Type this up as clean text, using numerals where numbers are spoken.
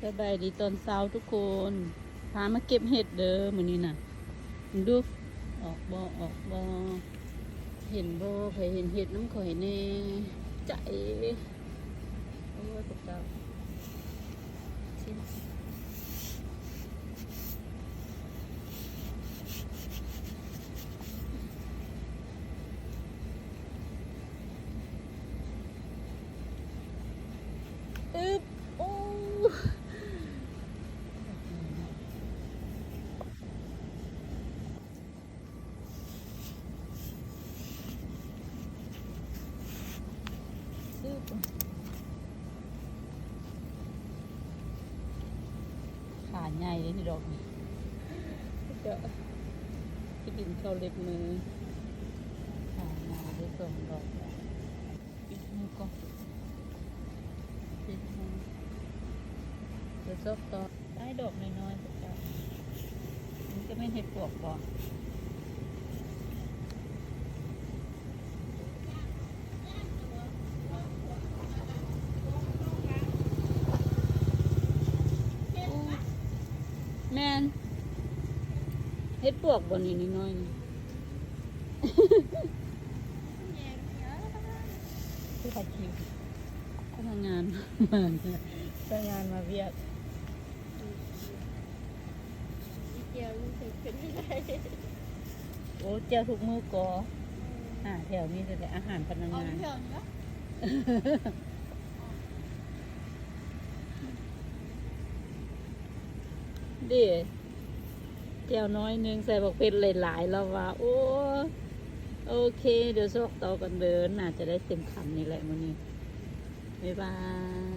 สบายดีตอนเช้าทุกคน พามาเก็บเห็ดเด้อมื้อนี้น่ะดูออกบ่เห็นบ่ใครเห็นเห็ดน้ำข่อยแน่ใจโอ้ยพวกเจ้าชิมอึ๊บโอ้อึ๊บขาใหญ่เลยนี่ดอกนี่เดี๋ยวที่ดินเข้าเล็บมือขาใหญ่ได้สองดอกแล้วปิดมือก่อนปิดมือเดี๋ยวซบต่อได้ดอกน้อยๆพวกเจ้ามันก็ไม่เห็ดปวกบ่แม่นเฮ็ดปวกบนนี้นิดหน้อยนี่คือผัดคิวพนักงานมาพนักงานมาเวียกเจียวรู้สึกเป็นไม่ได้ โอ้เจ้าทุกมือกอแถวนี้จะได้อาหารพนัก เอา งาน เถอะนะ ดิเจ้าน้อยนึงใส่บอกเป็นหลายๆแล้วว่าโอ้โอเค เดี๋ยวซอกต่อกันเดินน่าจะได้เต็มคำนี่แหละมื้อนี้บ๊ายบาย